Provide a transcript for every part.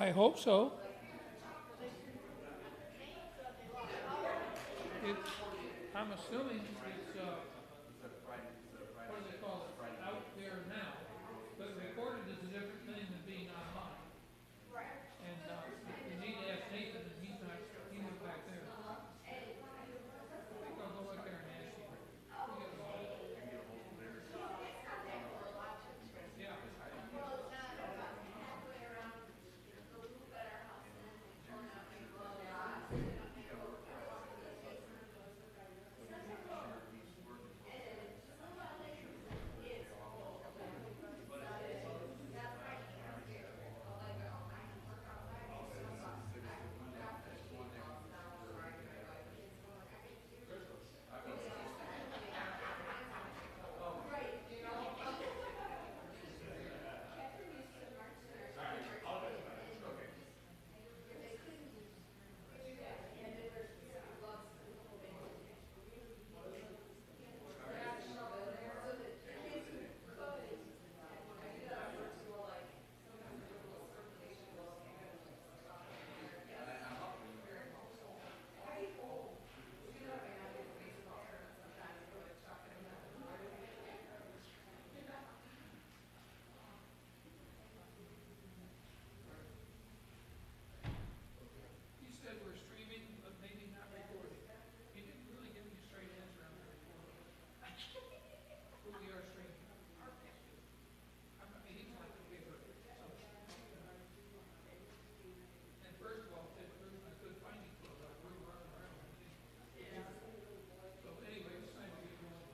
I hope so. I'm assuming it's, what do they call it, out there now. But recorded is a different thing than being online. And you need to ask Nathan, and he was back there. I think I'll go out there and ask him. Yeah. He said we're streaming, but maybe not recording. He didn't really give me a straight answer on the recording. But we are streaming. He's like a bigger. And first of all, Ted Cruz, I couldn't find him for a while. We were running around. So anyway, it's time to get going.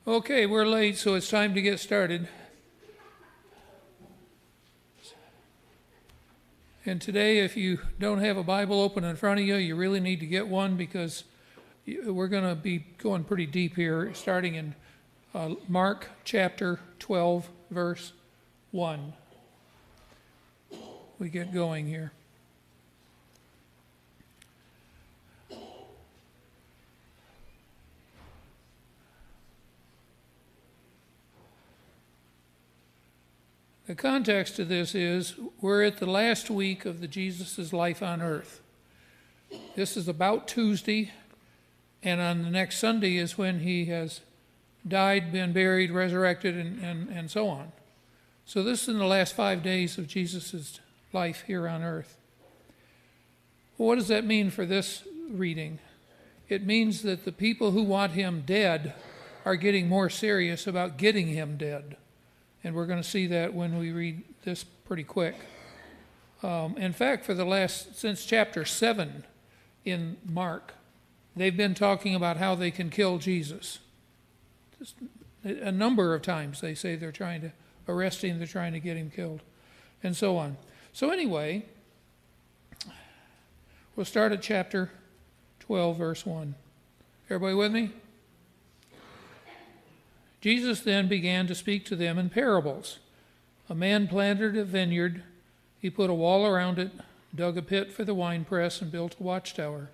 Okay, we're late, so it's time to get started. And today, if you don't have a Bible open in front of you, you really need to get one, because we're going to be going pretty deep here, starting in Mark chapter 12, verse 1. We get going here. The context of this is we're at the last week of Jesus' life on earth. This is about Tuesday, and on the next Sunday is when he has died, been buried, resurrected, and so on. So this is in the last 5 days of Jesus' life here on earth. Well, what does that mean for this reading? It means that the people who want him dead are getting more serious about getting him dead. And we're going to see that when we read this pretty quick. In fact, since chapter 7 in Mark, they've been talking about how they can kill Jesus. Just a number of times they say they're trying to arrest him, they're trying to get him killed, and so on. So anyway, we'll start at chapter 12, verse 1. Everybody with me? Jesus then began to speak to them in parables. A man planted a vineyard. He put a wall around it, dug a pit for the winepress, and built a watchtower.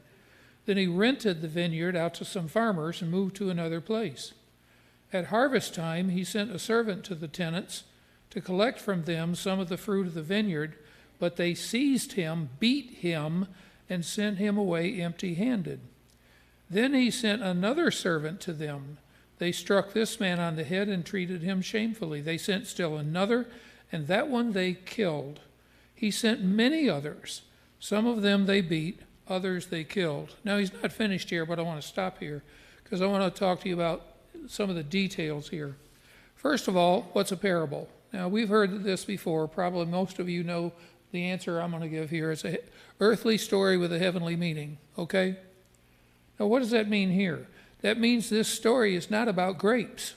Then he rented the vineyard out to some farmers and moved to another place. At harvest time, he sent a servant to the tenants to collect from them some of the fruit of the vineyard, but they seized him, beat him, and sent him away empty-handed. Then he sent another servant to them. They struck this man on the head and treated him shamefully. They sent still another, and that one they killed. He sent many others. Some of them they beat, others they killed. Now, he's not finished here, but I want to stop here because I want to talk to you about some of the details here. First of all, what's a parable? Now, we've heard this before. Probably most of you know the answer I'm going to give here. It's an earthly story with a heavenly meaning, okay? Now, what does that mean here? That means this story is not about grapes.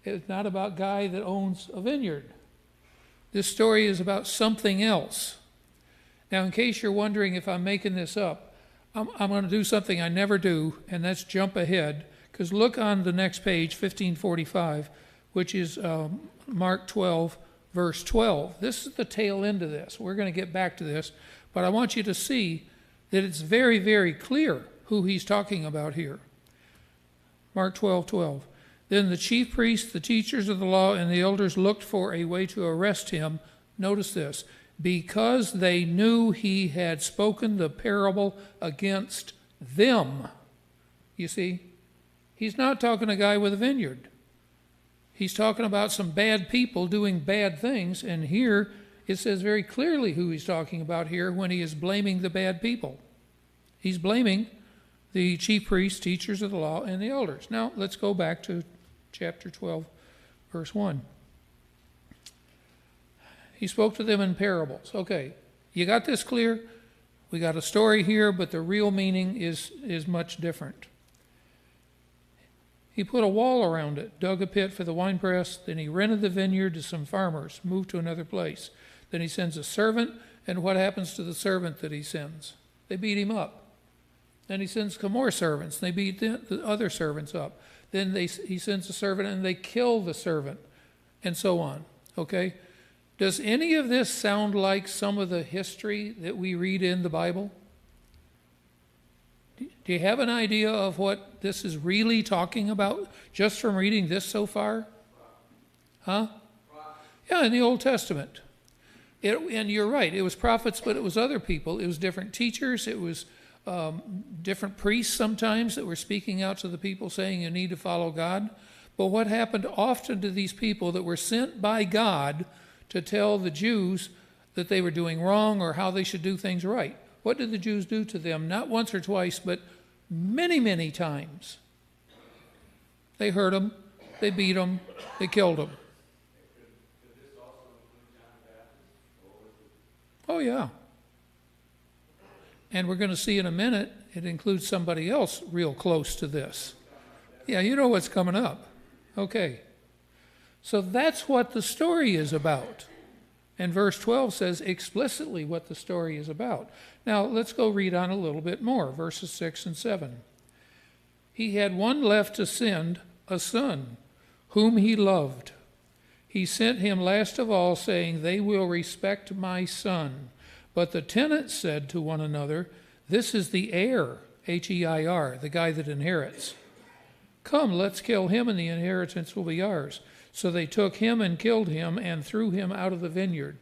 It's not about a guy that owns a vineyard. This story is about something else. Now, in case you're wondering if I'm making this up, I'm going to do something I never do, and that's jump ahead, because look on the next page, 1545, which is Mark 12, verse 12. This is the tail end of this. We're going to get back to this, but I want you to see that it's very, very clear who he's talking about here. Mark 12:12. Then the chief priests, the teachers of the law, and the elders looked for a way to arrest him. Notice this, because they knew he had spoken the parable against them. You see, he's not talking to a guy with a vineyard. He's talking about some bad people doing bad things, and here it says very clearly who he's talking about here when he is blaming the bad people. He's blaming the chief priests, teachers of the law, and the elders. Now, let's go back to chapter 12, verse 1. He spoke to them in parables. Okay, you got this clear? We got a story here, but the real meaning is much different. He put a wall around it, dug a pit for the winepress, then he rented the vineyard to some farmers, moved to another place. Then he sends a servant, and what happens to the servant that he sends? They beat him up. Then he sends some more servants, and they beat the other servants up. Then he sends a servant, and they kill the servant, and so on. Okay? Does any of this sound like some of the history that we read in the Bible? Do you have an idea of what this is really talking about just from reading this so far? Huh? Yeah, in the Old Testament. And you're right, it was prophets, but it was other people. It was different teachers. It was different priests sometimes that were speaking out to the people saying you need to follow God. But what happened often to these people that were sent by God to tell the Jews that they were doing wrong or how they should do things right? What did the Jews do to them? Not once or twice, but many, many times. They hurt them, they beat them, they killed them. Oh, yeah. And we're going to see in a minute, it includes somebody else real close to this. Yeah, you know what's coming up. Okay. So that's what the story is about. And verse 12 says explicitly what the story is about. Now, let's go read on a little bit more, verses 6 and 7. He had one left to send, a son, whom he loved. He sent him last of all, saying, "They will respect my son." But the tenants said to one another, "This is the heir," H-E-I-R, the guy that inherits. "Come, let's kill him, and the inheritance will be ours." So they took him and killed him and threw him out of the vineyard.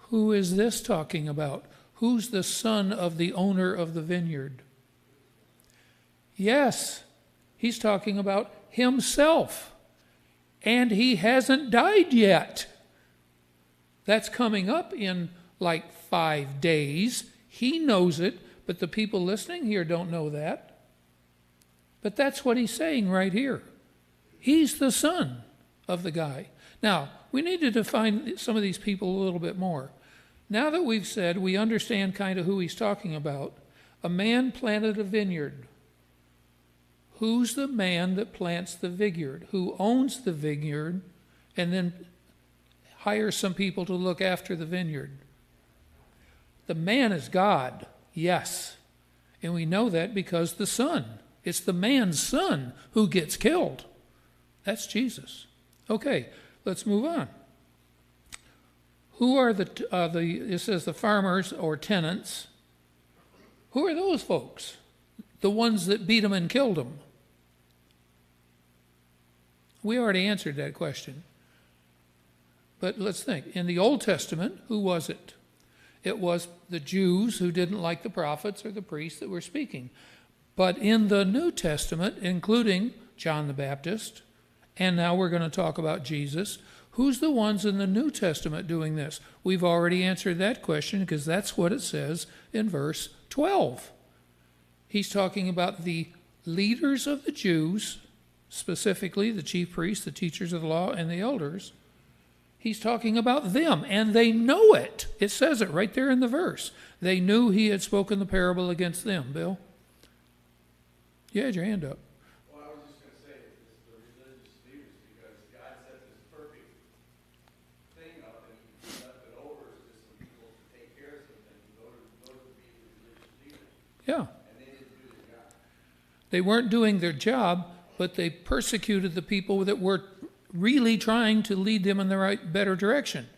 Who is this talking about? Who's the son of the owner of the vineyard? Yes, he's talking about himself. And he hasn't died yet. That's coming up in like 5 days. He knows it, but the people listening here don't know that. But that's what he's saying right here. He's the son of the guy. Now, we need to define some of these people a little bit more. Now that we've said we understand kind of who he's talking about, a man planted a vineyard. Who's the man that plants the vineyard? Who owns the vineyard and then hires some people to look after the vineyard? The man is God, yes. And we know that because the son. It's the man's son who gets killed. That's Jesus. Okay, let's move on. Who are it says the farmers or tenants. Who are those folks? The ones that beat them and killed them. We already answered that question. But let's think. In the Old Testament, who was it? It was the Jews who didn't like the prophets or the priests that were speaking. But in the New Testament, including John the Baptist, and now we're going to talk about Jesus, who's the ones in the New Testament doing this? We've already answered that question because that's what it says in verse 12. He's talking about the leaders of the Jews, specifically the chief priests, the teachers of the law, and the elders. He's talking about them, and they know it. It says it right there in the verse. They knew he had spoken the parable against them. Bill? You had your hand up. Well, I was just going to say, it's the religious leaders, because God set this perfect thing up, and he left it over to some people to take care of something. Those would be the religious leaders. Yeah. And they didn't do their job. They weren't doing their job, but they persecuted the people that were really trying to lead them in the right, better direction.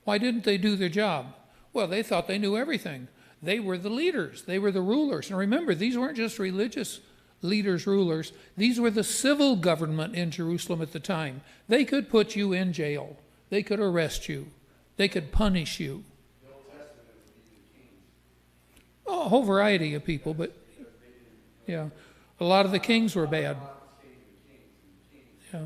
Why didn't they do their job? Well, they thought they knew everything. They were the leaders. They were the rulers. And remember, these weren't just religious leaders, rulers. These were the civil government in Jerusalem at the time. They could put you in jail. They could arrest you. They could punish you. Oh, a whole variety of people, but yeah, a lot of the kings were bad. Yeah.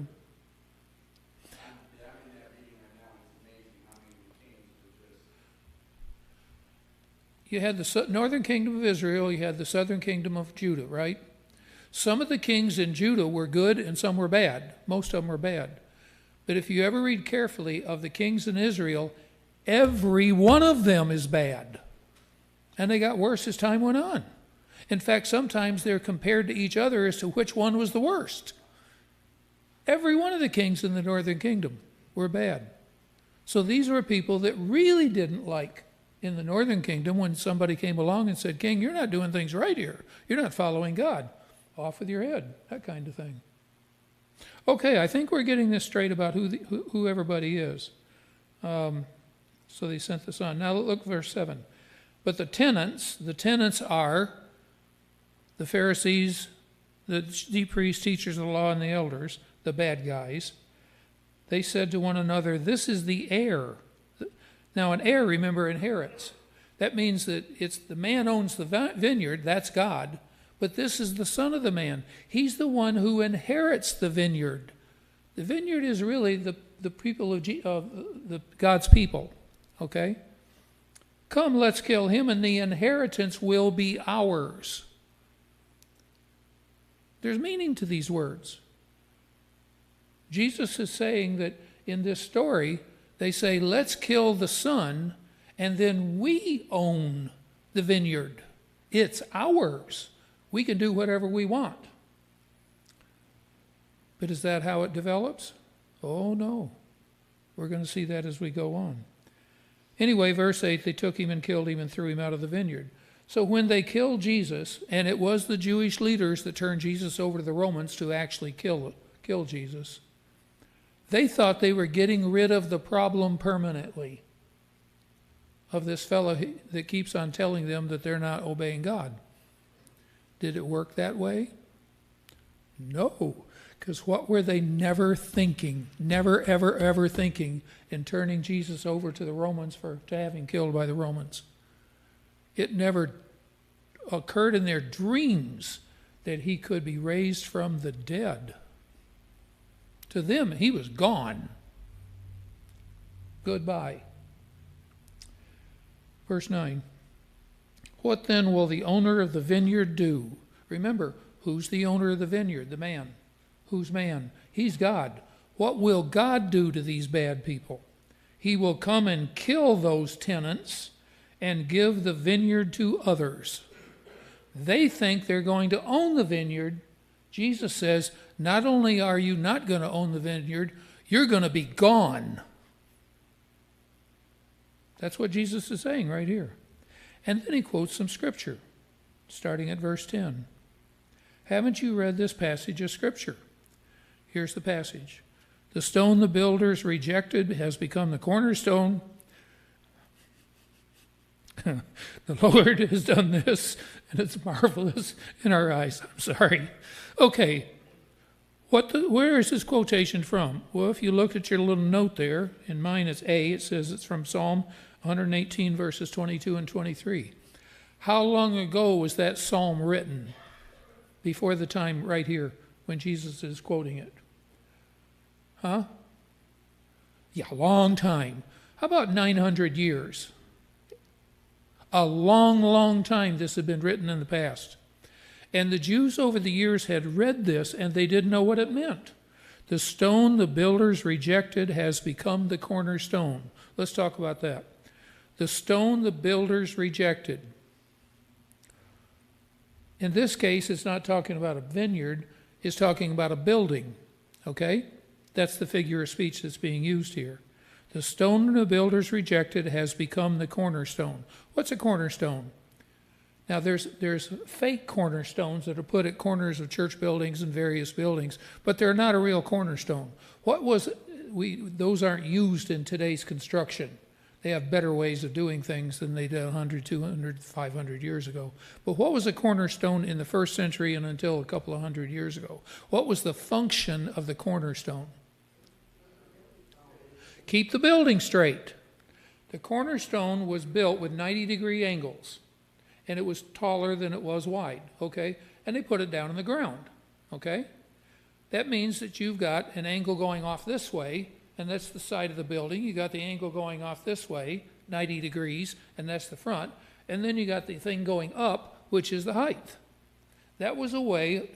You had the northern kingdom of Israel, you had the southern kingdom of Judah, right? Some of the kings in Judah were good and some were bad. Most of them were bad. But if you ever read carefully of the kings in Israel, every one of them is bad. And they got worse as time went on. In fact, sometimes they're compared to each other as to which one was the worst. Every one of the kings in the northern kingdom were bad. So these were people that really didn't like in the northern kingdom when somebody came along and said, King, you're not doing things right here. You're not following God. Off with your head, that kind of thing. Okay, I think we're getting this straight about who everybody is. So they sent this on. Now look, verse 7. But the tenants are the Pharisees, the chief priests, teachers of the law, and the elders, the bad guys. They said to one another, this is the heir. Now an heir, remember, inherits. That means that it's the man owns the vineyard, that's God, but this is the son of the man. He's the one who inherits the vineyard. The vineyard is really the people of God's people, okay? Come, let's kill him, and the inheritance will be ours. There's meaning to these words. Jesus is saying that in this story, they say, let's kill the son, and then we own the vineyard. It's ours. We can do whatever we want. But is that how it develops? Oh, no. We're going to see that as we go on. Anyway, verse 8, they took him and killed him and threw him out of the vineyard. So when they killed Jesus, and it was the Jewish leaders that turned Jesus over to the Romans to actually kill Jesus, they thought they were getting rid of the problem permanently of this fellow that keeps on telling them that they're not obeying God. Did it work that way? No, because what were they never thinking, never, ever, ever thinking in turning Jesus over to the Romans to have him killed by the Romans? It never occurred in their dreams that he could be raised from the dead. To them, he was gone. Goodbye. Verse 9. What then will the owner of the vineyard do? Remember, who's the owner of the vineyard? The man. Who's man? He's God. What will God do to these bad people? He will come and kill those tenants and give the vineyard to others. They think they're going to own the vineyard. Jesus says, not only are you not going to own the vineyard, you're going to be gone. That's what Jesus is saying right here. And then he quotes some scripture, starting at verse 10. Haven't you read this passage of scripture? Here's the passage. The stone the builders rejected has become the cornerstone. The Lord has done this, and it's marvelous in our eyes. I'm sorry. Okay, where is this quotation from? Well, if you look at your little note there, in mine it's A, it says it's from Psalm 118, verses 22 and 23. How long ago was that psalm written? Before the time right here when Jesus is quoting it. Huh? Yeah, a long time. How about 900 years? A long, long time this had been written in the past. And the Jews over the years had read this and they didn't know what it meant. The stone the builders rejected has become the cornerstone. Let's talk about that. The stone the builders rejected. In this case, it's not talking about a vineyard, it's talking about a building. Okay? That's the figure of speech that's being used here. The stone the builders rejected has become the cornerstone. What's a cornerstone? Now, there's fake cornerstones that are put at corners of church buildings and various buildings, but they're not a real cornerstone. Those aren't used in today's construction. They have better ways of doing things than they did 100, 200, 500 years ago. But what was a cornerstone in the first century and until a couple of hundred years ago? What was the function of the cornerstone? Keep the building straight. The cornerstone was built with 90-degree angles, and it was taller than it was wide, okay? And they put it down in the ground, okay? That means that you've got an angle going off this way, and that's the side of the building. You got the angle going off this way, 90 degrees, and that's the front. And then you got the thing going up, which is the height. That was a way,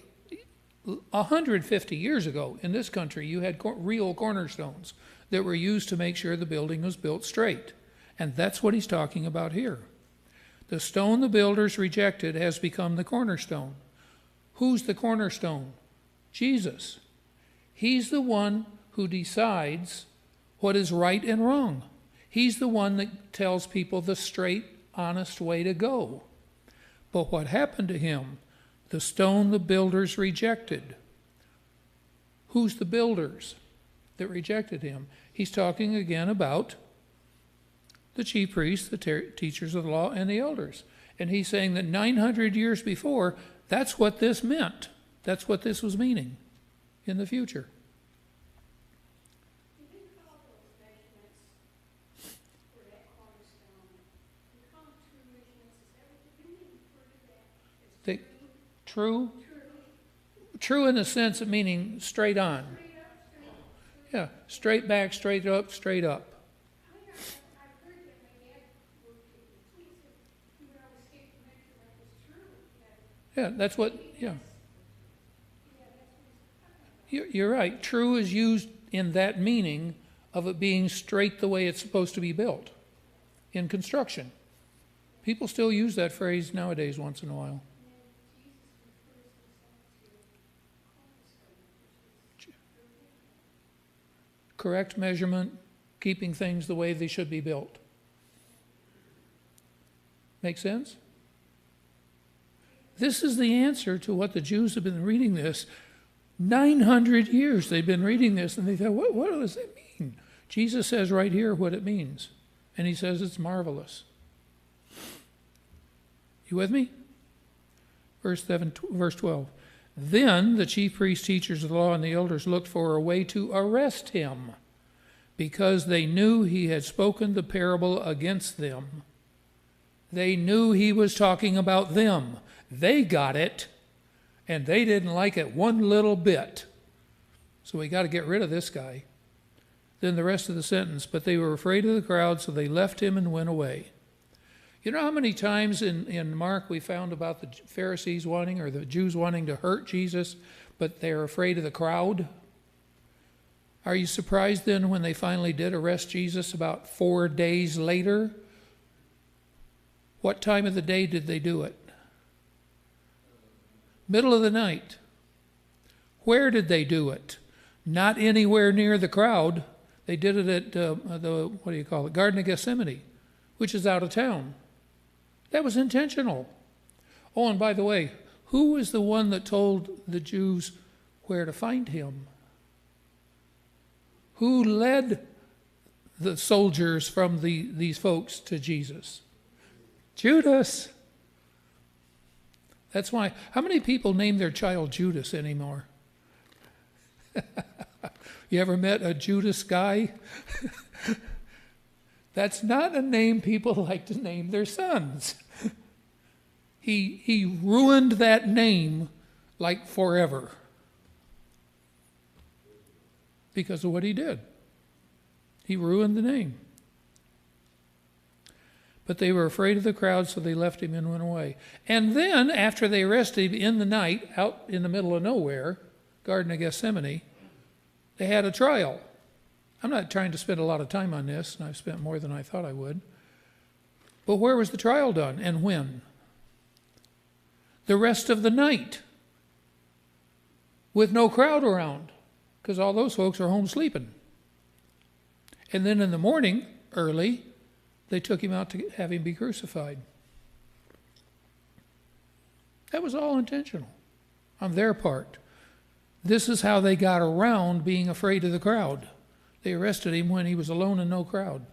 150 years ago in this country, you had real cornerstones that were used to make sure the building was built straight. And that's what he's talking about here. The stone the builders rejected has become the cornerstone. Who's the cornerstone? Jesus. He's the one who decides what is right and wrong. He's the one that tells people the straight, honest way to go. But what happened to him? The stone the builders rejected. Who's the builders that rejected him? He's talking again about the chief priests, the teachers of the law, and the elders. And he's saying that 900 years before, that's what this meant. That's what this was meaning in the future. True in the sense of meaning straight on. Yeah, straight back, straight up, straight up. Yeah, that's what, yeah. You're right. True is used in that meaning of it being straight the way it's supposed to be built in construction. People still use that phrase nowadays once in a while. Correct measurement, keeping things the way they should be built. Make sense? This is the answer to what the Jews have been reading this. 900 years they've been reading this, and they thought, what does it mean? Jesus says right here what it means. And he says it's marvelous. You with me? Verse 12. Then the chief priests, teachers of the law, and the elders looked for a way to arrest him, because they knew he had spoken the parable against them. They knew he was talking about them. They got it, and they didn't like it one little bit. So we got to get rid of this guy. Then the rest of the sentence, but they were afraid of the crowd, so they left him and went away. You know how many times in Mark we found about the Pharisees wanting, or the Jews wanting to hurt Jesus, but they're afraid of the crowd? Are you surprised then when they finally did arrest Jesus about 4 days later? What time of the day did they do it? Middle of the night. Where did they do it? Not anywhere near the crowd. They did it at the Garden of Gethsemane, which is out of town. That was intentional. Oh, and by the way, who was the one that told the Jews where to find him? Who led the soldiers from these folks to Jesus? Judas. That's why. How many people name their child Judas anymore? You ever met a Judas guy? That's not a name people like to name their sons. He ruined that name like forever because of what he did. He ruined the name. But they were afraid of the crowd, so they left him and went away. And then, after they arrested him in the night, out in the middle of nowhere, Garden of Gethsemane, they had a trial. I'm not trying to spend a lot of time on this, and I've spent more than I thought I would. But where was the trial done, and when? The rest of the night, with no crowd around, because all those folks are home sleeping. And then in the morning, early, they took him out to have him be crucified. That was all intentional on their part. This is how they got around being afraid of the crowd. They arrested him when he was alone and no crowd.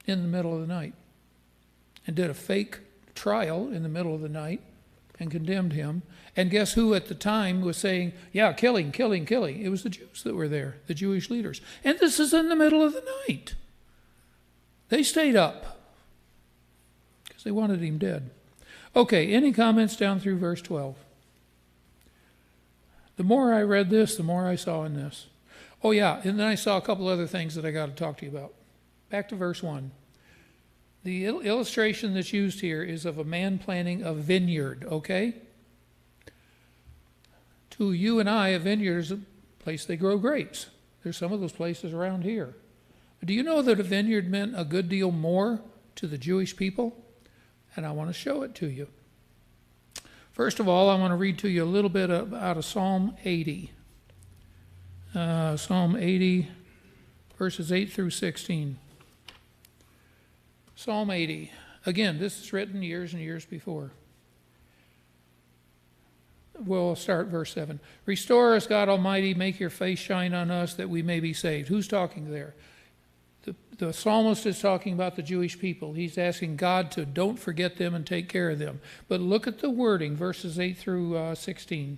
in the middle of the night and did a fake trial in the middle of the night and condemned him. And guess who at the time was saying, yeah, killing, killing, killing? It was the Jews that were there, the Jewish leaders. And this is in the middle of the night. They stayed up because they wanted him dead. Okay, any comments down through verse 12? The more I read this, the more I saw in this. Oh yeah, and then I saw a couple other things that I got to talk to you about. Back to verse 1. The illustration that's used here is of a man planting a vineyard, okay? To you and I, a vineyard is a place they grow grapes. There's some of those places around here. But do you know that a vineyard meant a good deal more to the Jewish people? And I want to show it to you. First of all, I want to read to you a little bit out of Psalm 80. Psalm 80, verses 8 through 16. Psalm 80. Again, this is written years and years before. We'll start verse 7. Restore us, God Almighty, make your face shine on us that we may be saved. Who's talking there? The psalmist is talking about the Jewish people. He's asking God to don't forget them and take care of them. But look at the wording, verses 8 through 16.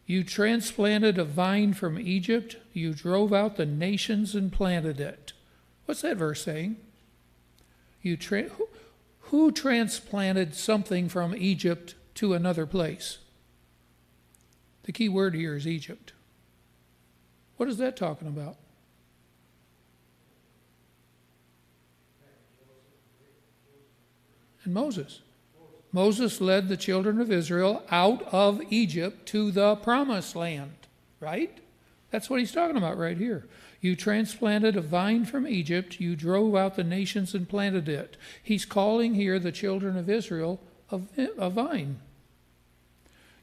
You transplanted a vine from Egypt. You drove out the nations and planted it. What's that verse saying? Who transplanted something from Egypt to another place? The key word here is Egypt. What is that talking about? And Moses. Moses led the children of Israel out of Egypt to the promised land, right? That's what he's talking about right here. You transplanted a vine from Egypt. You drove out the nations and planted it. He's calling here the children of Israel a vine.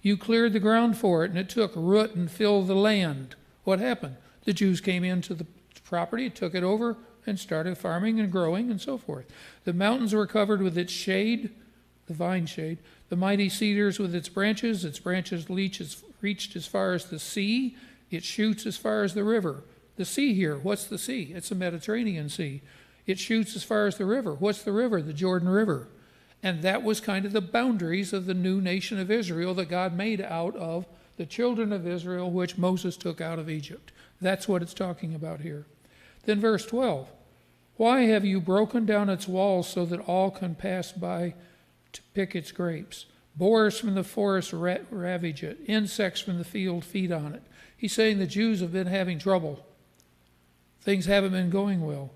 You cleared the ground for it, and it took root and filled the land. What happened? The Jews came into the property, took it over, and started farming and growing and so forth. The mountains were covered with its shade, the vine shade. The mighty cedars with its branches reached as far as the sea. It shoots as far as the river. The sea here, what's the sea? It's the Mediterranean Sea. It shoots as far as the river. What's the river? The Jordan River. And that was kind of the boundaries of the new nation of Israel that God made out of the children of Israel, which Moses took out of Egypt. That's what it's talking about here. Then verse 12. Why have you broken down its walls so that all can pass by to pick its grapes? Boars from the forest ravage it. Insects from the field feed on it. He's saying the Jews have been having trouble. Things haven't been going well.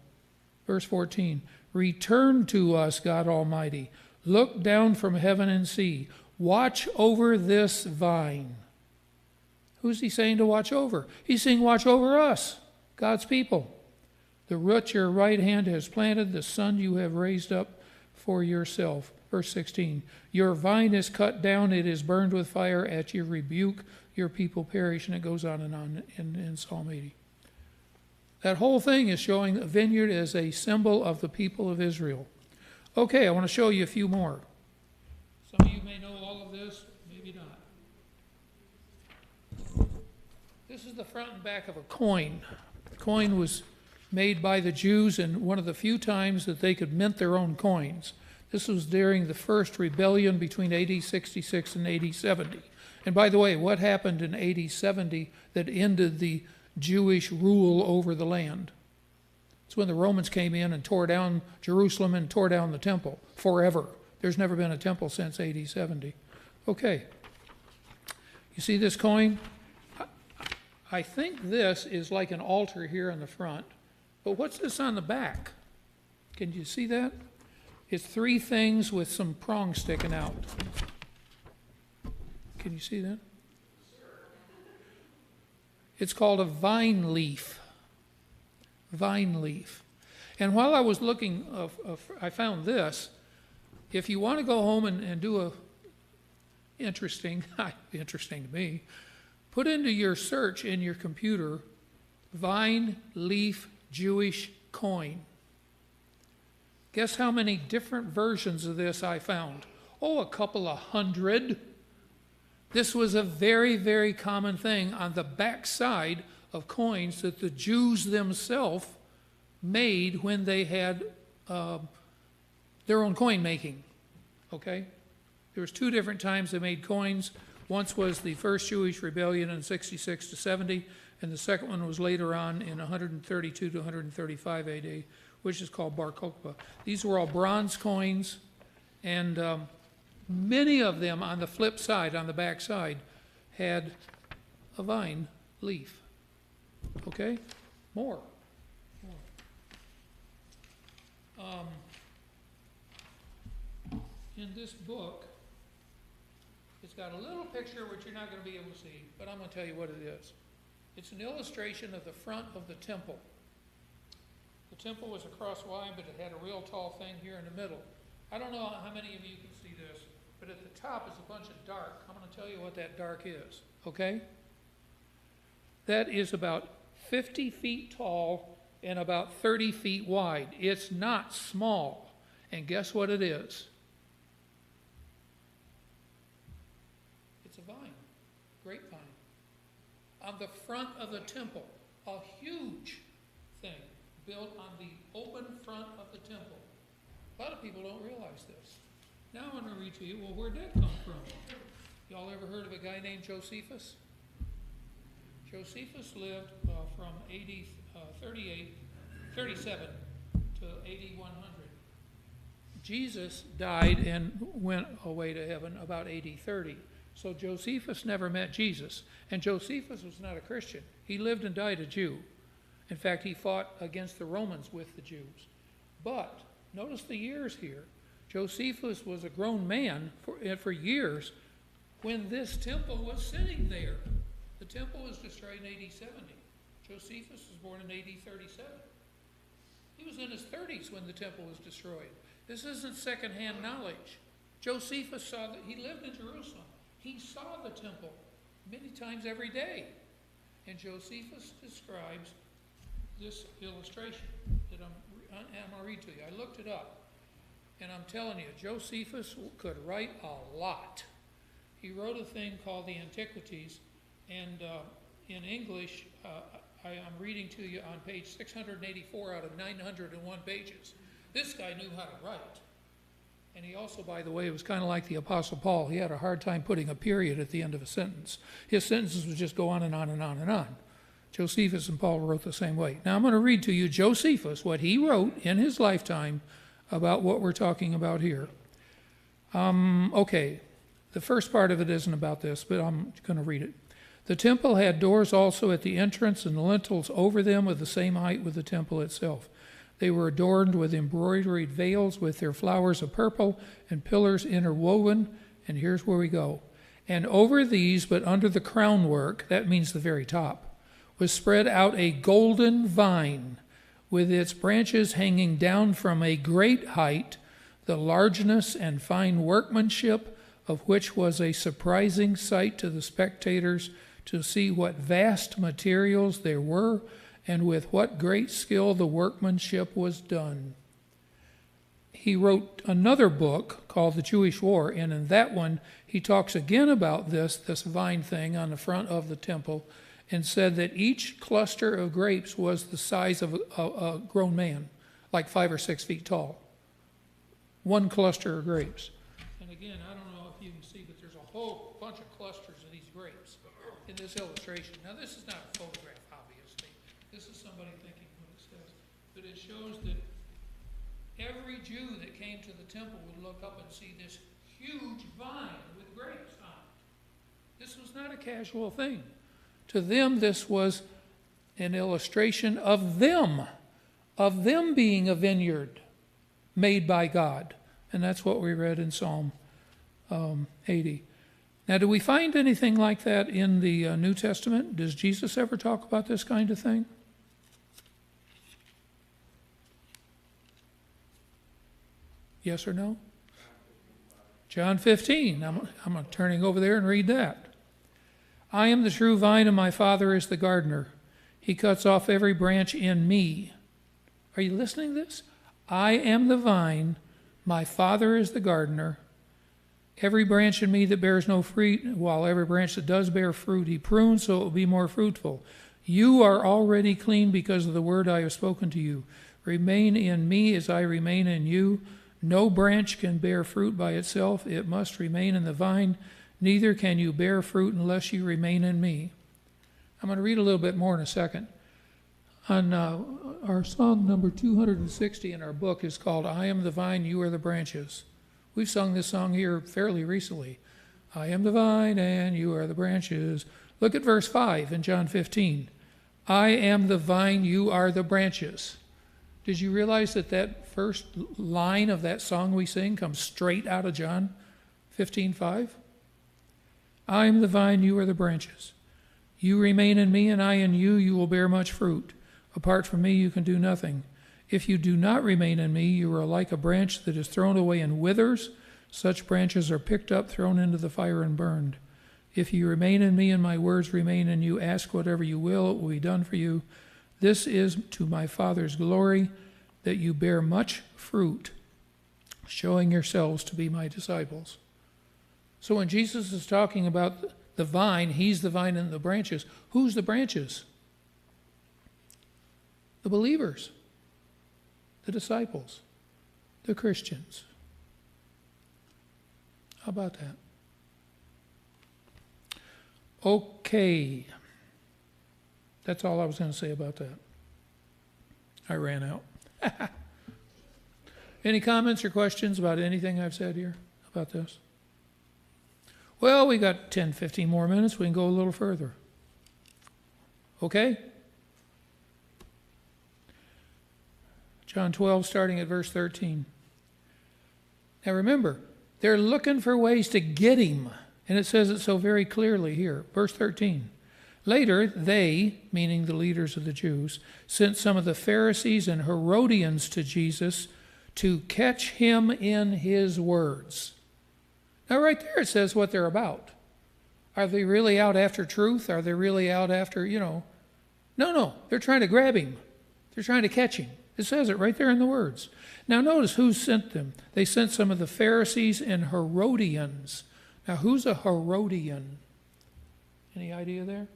Verse 14. Return to us, God Almighty. Look down from heaven and see. Watch over this vine. Who's he saying to watch over? He's saying watch over us, God's people. The root your right hand has planted, the son you have raised up for yourself. Verse 16. Your vine is cut down, it is burned with fire. At your rebuke, your people perish. And it goes on and on in Psalm 80. That whole thing is showing a vineyard as a symbol of the people of Israel. Okay, I want to show you a few more. Some of you may know all of this, maybe not. This is the front and back of a coin. The coin was made by the Jews, and one of the few times that they could mint their own coins. This was during the first rebellion between AD 66 and AD 70. And by the way, what happened in AD 70 that ended the Jewish rule over the land? It's when the Romans came in and tore down Jerusalem and tore down the temple forever. There's never been a temple since AD 70. Okay. You see this coin? I think this is like an altar here in the front. But what's this on the back? Can you see that? It's three things with some prongs sticking out. Can you see that? It's called a vine leaf. Vine leaf. And while I was looking, I found this. If you want to go home and do a interesting to me, put into your search in your computer, vine leaf Jewish coin. Guess how many different versions of this I found? Oh, a couple of hundred. This was a very, very common thing on the back side of coins that the Jews themselves made when they had their own coin making, okay? There was 2 different times they made coins. Once was the first Jewish rebellion in 66 to 70, and the second one was later on in 132 to 135 AD, which is called Bar Kokhba. These were all bronze coins, and many of them on the flip side, on the back side, had a vine leaf. Okay? More. In this book, it's got a little picture which you're not going to be able to see, but I'm going to tell you what it is. It's an illustration of the front of the temple. The temple was across wide, but it had a real tall thing here in the middle. I don't know how many of you can see this, but at the top is a bunch of dark. I'm going to tell you what that dark is, okay? That is about 50 feet tall and about 30 feet wide. It's not small. And guess what it is? It's a vine, grapevine. On the front of the temple, a huge thing built on the open front of the temple. A lot of people don't realize this. Now I'm going to read to you, well, where'd that come from? Y'all ever heard of a guy named Josephus? Josephus lived from AD 37 to AD 100. Jesus died and went away to heaven about AD 30. So Josephus never met Jesus. And Josephus was not a Christian. He lived and died a Jew. In fact, he fought against the Romans with the Jews. But notice the years here. Josephus was a grown man for years when this temple was sitting there. The temple was destroyed in AD 70. Josephus was born in AD 37. He was in his 30s when the temple was destroyed. This isn't secondhand knowledge. Josephus saw that he lived in Jerusalem. He saw the temple many times every day. And Josephus describes this illustration that I'm going to read to you. I looked it up. And I'm telling you, Josephus could write a lot. He wrote a thing called the Antiquities. And in English, I'm reading to you on page 684 out of 901 pages. This guy knew how to write. And he also, by the way, was kind of like the Apostle Paul. He had a hard time putting a period at the end of a sentence. His sentences would just go on and on and on and on. Josephus and Paul wrote the same way. Now I'm going to read to you Josephus, what he wrote in his lifetime about what we're talking about here. Okay, the first part of it isn't about this, but I'm going to read it. The temple had doors also at the entrance, and the lintels over them of the same height with the temple itself. They were adorned with embroidered veils with their flowers of purple and pillars interwoven. And here's where we go. And over these, but under the crown work, that means the very top, was spread out a golden vine with its branches hanging down from a great height, the largeness and fine workmanship of which was a surprising sight to the spectators, to see what vast materials there were, and with what great skill the workmanship was done. He wrote another book called The Jewish War, and in that one he talks again about this vine thing on the front of the temple, and said that each cluster of grapes was the size of a grown man, like 5 or 6 feet tall. One cluster of grapes. And again, I don't know if you can see, but there's a whole bunch of clusters of these grapes in this illustration. Now, this is not a photograph, obviously. This is somebody thinking what it says. But it shows that every Jew that came to the temple would look up and see this huge vine with grapes on it. This was not a casual thing. To them, this was an illustration of them being a vineyard made by God. And that's what we read in Psalm 80. Now, do we find anything like that in the New Testament? Does Jesus ever talk about this kind of thing? Yes or no? John 15. I'm turning over there and read that. I am the true vine, and my Father is the gardener. He cuts off every branch in me. Are you listening to this? I am the vine, my Father is the gardener. Every branch in me that bears no fruit, while every branch that does bear fruit, he prunes so it will be more fruitful. You are already clean because of the word I have spoken to you. Remain in me as I remain in you. No branch can bear fruit by itself. It must remain in the vine. Neither can you bear fruit unless you remain in me. I'm going to read a little bit more in a second. On our song number 260 in our book is called I Am the Vine, You Are the Branches. We've sung this song here fairly recently. I am the vine and you are the branches. Look at verse 5 in John 15. I am the vine, you are the branches. Did you realize that that first line of that song we sing comes straight out of John 15:5? I am the vine, you are the branches. You remain in me and I in you, you will bear much fruit. Apart from me you can do nothing. If you do not remain in me, you are like a branch that is thrown away and withers. Such branches are picked up, thrown into the fire, and burned. If you remain in me and my words remain in you, ask whatever you will, it will be done for you. This is to my Father's glory, that you bear much fruit, showing yourselves to be my disciples. So when Jesus is talking about the vine, he's the vine and the branches. Who's the branches? The believers, the disciples, the Christians. How about that? Okay. That's all I was going to say about that. I ran out. Any comments or questions about anything I've said here about this? Well, we got 10, 15 more minutes. We can go a little further. Okay? John 12, starting at verse 13. Now remember, they're looking for ways to get him. And it says it so very clearly here. Verse 13. Later, they, meaning the leaders of the Jews, sent some of the Pharisees and Herodians to Jesus to catch him in his words. Now right there it says what they're about. Are they really out after truth? Are they really out after, No, they're trying to grab him. They're trying to catch him. It says it right there in the words. Now notice who sent them. They sent some of the Pharisees and Herodians. Now who's a Herodian? Any idea there?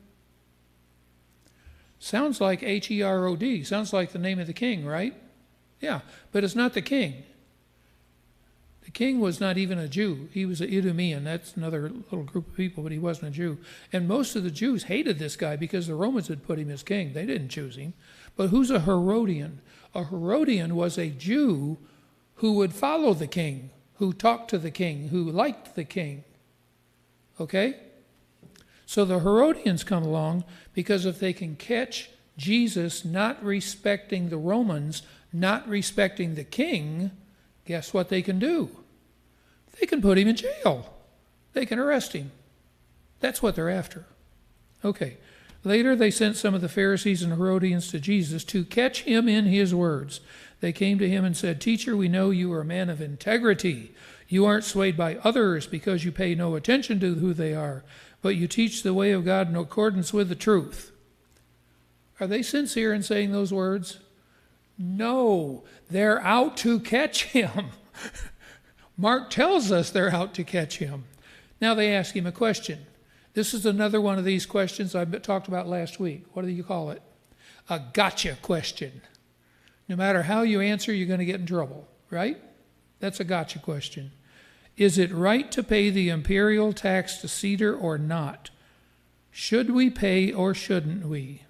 Sounds like Herod. Sounds like the name of the king, right? Yeah, but it's not the king. The king was not even a Jew. He was an Idumean. That's another little group of people, but he wasn't a Jew. And most of the Jews hated this guy because the Romans had put him as king. They didn't choose him. But who's a Herodian? A Herodian was a Jew who would follow the king, who talked to the king, who liked the king. Okay? So the Herodians come along because if they can catch Jesus not respecting the Romans, not respecting the king, guess what they can do? They can put him in jail. They can arrest him. That's what they're after. Okay. Later they sent some of the Pharisees and Herodians to Jesus to catch him in his words. They came to him and said, Teacher, we know you are a man of integrity. You aren't swayed by others because you pay no attention to who they are, but you teach the way of God in accordance with the truth. Are they sincere in saying those words? No, they're out to catch him. Mark tells us they're out to catch him. Now they ask him a question. This is another one of these questions I talked about last week. What do you call it? A gotcha question. No matter how you answer, you're going to get in trouble, right? That's a gotcha question. Is it right to pay the imperial tax to Caesar or not? Should we pay or shouldn't we?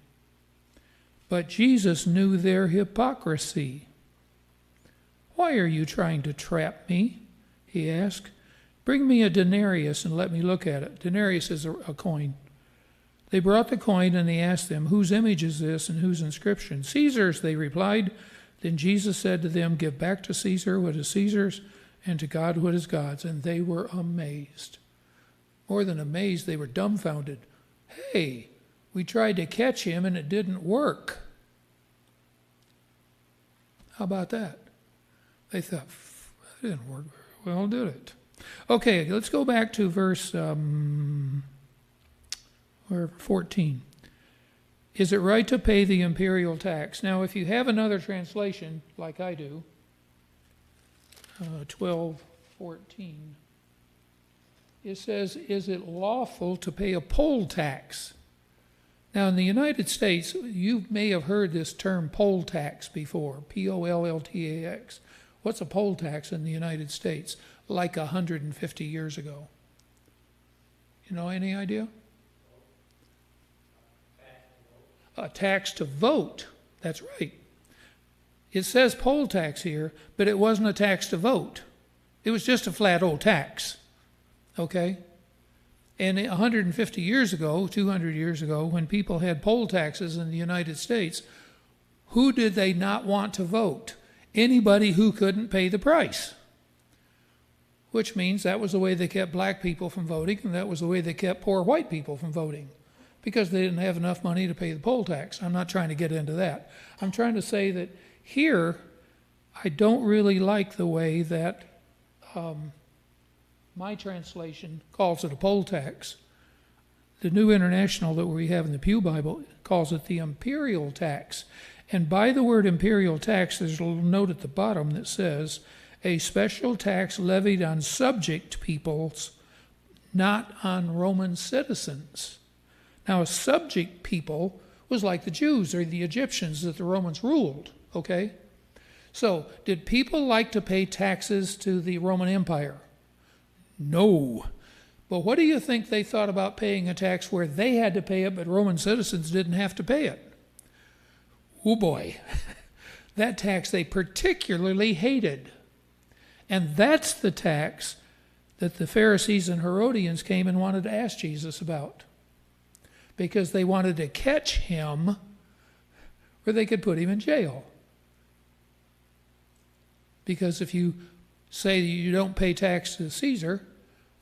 But Jesus knew their hypocrisy. Why are you trying to trap me? He asked. Bring me a denarius and let me look at it. Denarius is a coin. They brought the coin and he asked them, whose image is this and whose inscription? Caesar's, they replied. Then Jesus said to them, give back to Caesar what is Caesar's and to God what is God's. And they were amazed. More than amazed, they were dumbfounded. Hey, we tried to catch him and it didn't work. How about that? They thought, that didn't work very well, did it? Okay, let's go back to verse 14. Is it right to pay the imperial tax? Now, if you have another translation, like I do, 12:14, it says, is it lawful to pay a poll tax? Now, in the United States, you may have heard this term poll tax before, Polltax. What's a poll tax in the United States? Like 150 years ago. You know, any idea? A tax to vote. That's right. It says poll tax here, but it wasn't a tax to vote. It was just a flat old tax. Okay? And 150 years ago, 200 years ago, when people had poll taxes in the United States, who did they not want to vote? Anybody who couldn't pay the price. Which means that was the way they kept black people from voting, and that was the way they kept poor white people from voting, because they didn't have enough money to pay the poll tax. I'm not trying to get into that. I'm trying to say that here, I don't really like the way that my translation calls it a poll tax. The New International that we have in the Pew Bible calls it the imperial tax. And by the word imperial tax, there's a little note at the bottom that says, a special tax levied on subject peoples, not on Roman citizens. Now, a subject people was like the Jews or the Egyptians that the Romans ruled, okay? So, did people like to pay taxes to the Roman Empire? No. But what do you think they thought about paying a tax where they had to pay it, but Roman citizens didn't have to pay it? Oh boy. That tax they particularly hated. And that's the tax that the Pharisees and Herodians came and wanted to ask Jesus about, because they wanted to catch him or they could put him in jail. Because if you say you don't pay tax to Caesar,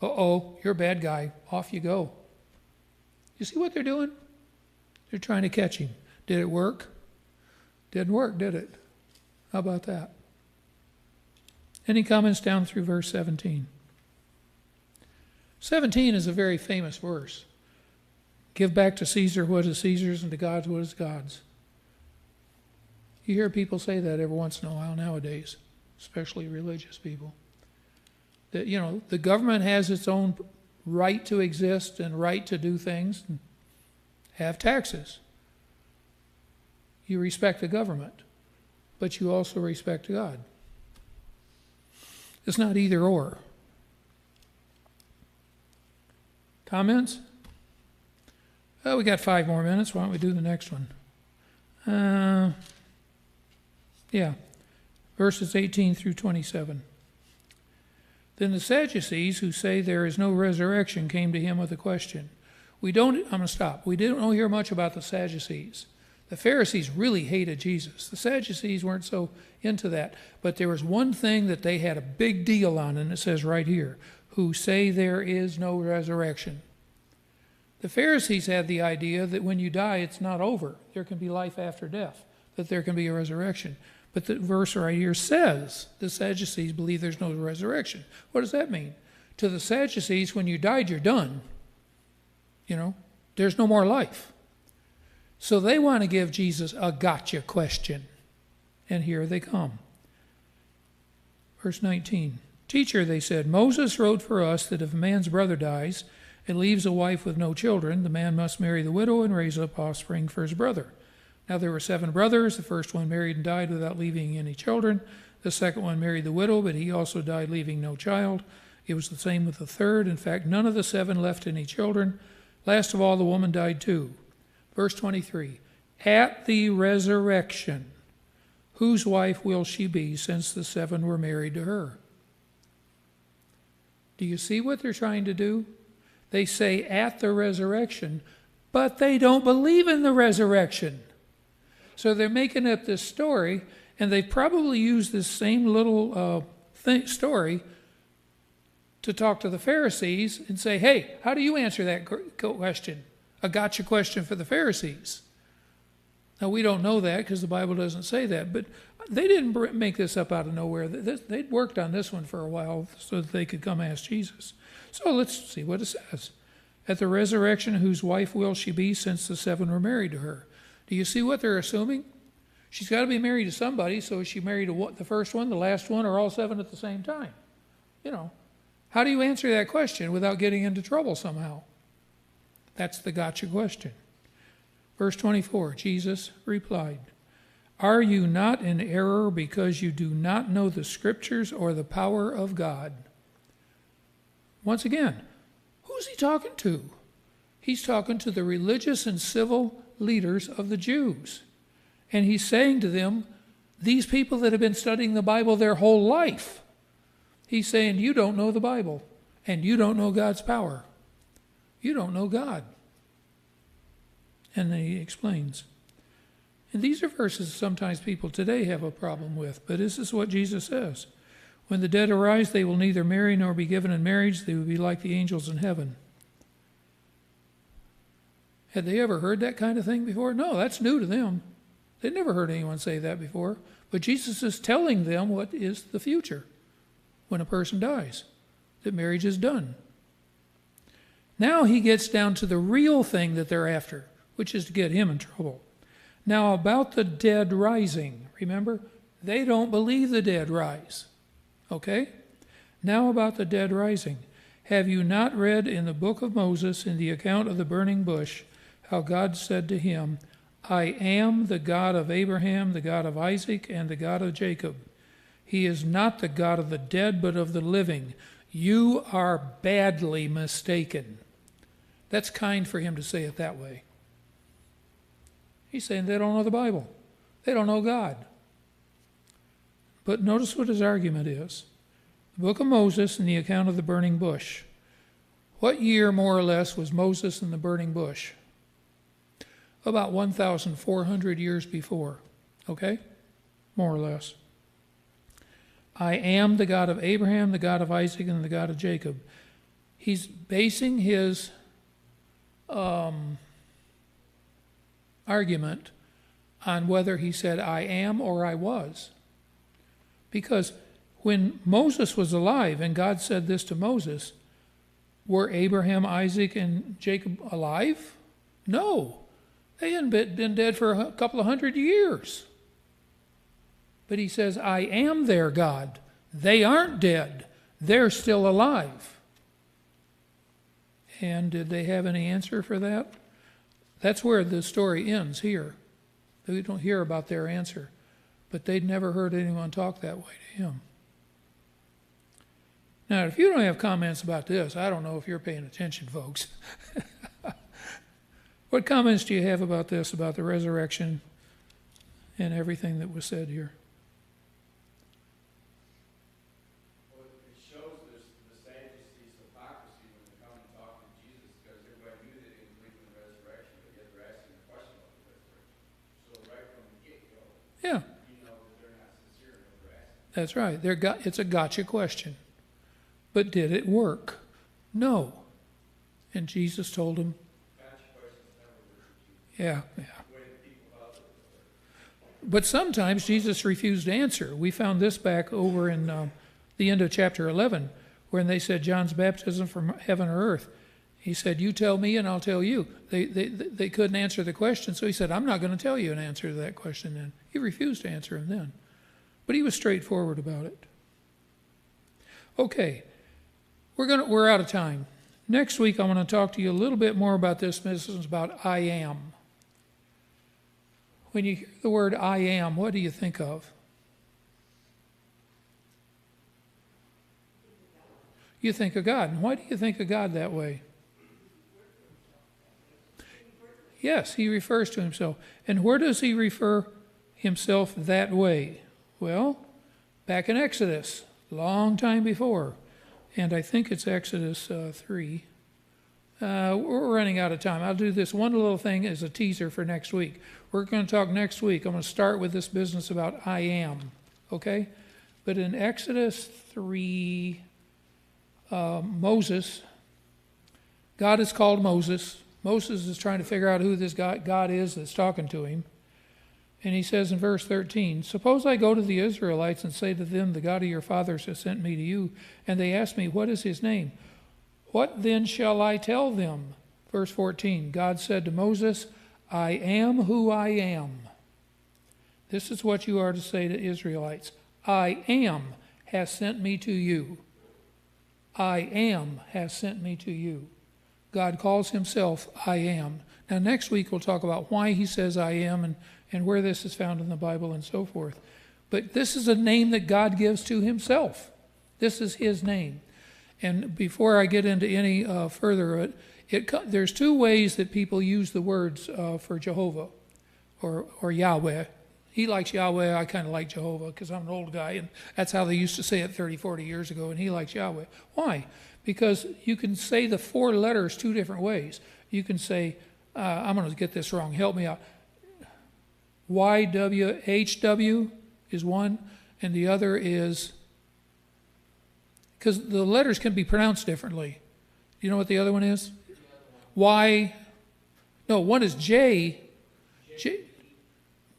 you're a bad guy, off you go. You see what they're doing? They're trying to catch him. Did it work? Didn't work, did it? How about that? Any comments down through verse 17? 17 is a very famous verse. Give back to Caesar what is Caesar's and to God what is God's. You hear people say that every once in a while nowadays, especially religious people. That, you know, the government has its own right to exist and right to do things and have taxes. You respect the government, but you also respect God. It's not either or. Comments? Well, we got 5 more minutes. Why don't we do the next one? Verses 18 through 27. Then the Sadducees, who say there is no resurrection, came to him with a question. I'm going to stop. We don't hear much about the Sadducees. The Pharisees really hated Jesus. The Sadducees weren't so into that. But there was one thing that they had a big deal on, and it says right here, who say there is no resurrection. The Pharisees had the idea that when you die, it's not over. There can be life after death, that there can be a resurrection. But the verse right here says the Sadducees believe there's no resurrection. What does that mean? To the Sadducees, when you died, you're done. You know, there's no more life. So they want to give Jesus a gotcha question. And here they come. Verse 19. Teacher, they said, Moses wrote for us that if a man's brother dies and leaves a wife with no children, the man must marry the widow and raise up offspring for his brother. Now there were 7 brothers. The first one married and died without leaving any children. The second one married the widow, but he also died leaving no child. It was the same with the third. In fact, none of the 7 left any children. Last of all, the woman died too. Verse 23, at the resurrection, whose wife will she be, since the 7 were married to her? Do you see what they're trying to do? They say at the resurrection, but they don't believe in the resurrection. So they're making up this story, and they've probably used this same little story to talk to the Pharisees and say, hey, how do you answer that question? A gotcha question for the Pharisees. Now, we don't know that because the Bible doesn't say that, but they didn't make this up out of nowhere. They'd worked on this one for a while so that they could come ask Jesus. So let's see what it says. At the resurrection, whose wife will she be, since the 7 were married to her? Do you see what they're assuming? She's got to be married to somebody, so is she married to the first one, the last one, or all 7 at the same time? You know, how do you answer that question without getting into trouble somehow? That's the gotcha question. Verse 24, Jesus replied, "Are you not in error because you do not know the Scriptures or the power of God?" Once again, who's he talking to? He's talking to the religious and civil leaders of the Jews. And he's saying to them, these people that have been studying the Bible their whole life, he's saying, you don't know the Bible, and you don't know God's power. You don't know God. And then he explains. And these are verses sometimes people today have a problem with, but this is what Jesus says. When the dead arise, they will neither marry nor be given in marriage. They will be like the angels in heaven. Had they ever heard that kind of thing before? No, that's new to them. They'd never heard anyone say that before. But Jesus is telling them what is the future when a person dies, that marriage is done. Now he gets down to the real thing that they're after, which is to get him in trouble. Now about the dead rising, remember? They don't believe the dead rise. Okay? Now about the dead rising. Have you not read in the book of Moses, in the account of the burning bush, how God said to him, I am the God of Abraham, the God of Isaac, and the God of Jacob. He is not the God of the dead, but of the living. You are badly mistaken. That's kind for him to say it that way. He's saying they don't know the Bible. They don't know God. But notice what his argument is. The book of Moses and the account of the burning bush. What year, more or less, was Moses in the burning bush? About 1,400 years before, okay? More or less. I am the God of Abraham, the God of Isaac, and the God of Jacob. He's basing his argument on whether he said I am or I was. Because when Moses was alive and God said this to Moses, were Abraham, Isaac, and Jacob alive? No. They hadn't been dead for a couple of 100 years. But he says, I am their God. They aren't dead. They're still alive. And did they have any answer for that? That's where the story ends here. We don't hear about their answer. But they'd never heard anyone talk that way to him. Now, if you don't have comments about this, I don't know if you're paying attention, folks. What comments do you have about this, about the resurrection and everything that was said here? Well, it shows this Sadducees' hypocrisy when they come and talk to Jesus, because everybody knew they didn't believe in the resurrection, but yet they're asking a question about the resurrection. So right from the get-go, Yeah, you know that they're not sincere in what they're asking. that's right. It's a gotcha question. But did it work? No. And Jesus told him, yeah. But sometimes Jesus refused to answer. We found this back over in the end of chapter 11, when they said John's baptism from heaven or earth. He said, you tell me and I'll tell you. They couldn't answer the question, so he said, I'm not going to tell you an answer to that question then. He refused to answer him then. But he was straightforward about it. Okay, we're out of time. Next week, I want to talk to you a little bit more about this message about I am. When you hear the word I am, what do you think of? You think of God. And why do you think of God that way? Yes, he refers to himself. And where does he refer himself that way? Well, back in Exodus, long time before. And I think it's Exodus 3. We're running out of time. I'll do this one little thing as a teaser for next week. We're going to talk next week. I'm going to start with this business about I am, okay? But in Exodus 3, Moses, God is called Moses. Moses is trying to figure out who this God is that's talking to him. And he says in verse 13, suppose I go to the Israelites and say to them, the God of your fathers has sent me to you, and they ask me, what is his name? What then shall I tell them? Verse 14, God said to Moses, I am who I am. This is what you are to say to Israelites. I am has sent me to you. I am has sent me to you. God calls himself I am. Now, next week we'll talk about why he says I am and where this is found in the Bible and so forth. But this is a name that God gives to himself. This is his name. And before I get into any further, there's two ways that people use the words for Jehovah or Yahweh. He likes Yahweh, I kind of like Jehovah because I'm an old guy, and that's how they used to say it 30, 40 years ago, and he likes Yahweh. Why? Because you can say the four letters two different ways. You can say, I'm going to get this wrong, help me out. YWHW is one, and the other is, because the letters can be pronounced differently. Do you know what the other one is? One is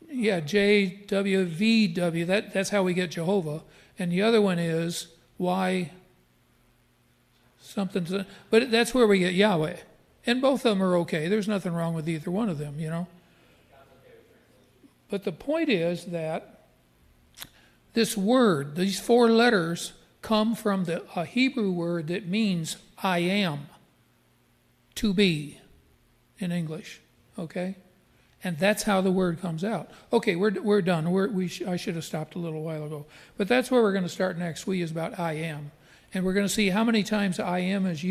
JWVW, that's how we get Jehovah. And the other one is Y something, but that's where we get Yahweh. And both of them are okay. There's nothing wrong with either one of them, you know. But the point is that this word, these four letters, come from a Hebrew word that means I am, to be, in English, okay? And that's how the word comes out. Okay, we're done. I should have stopped a little while ago. But that's where we're going to start next week, is about I am. And we're going to see how many times I am is used.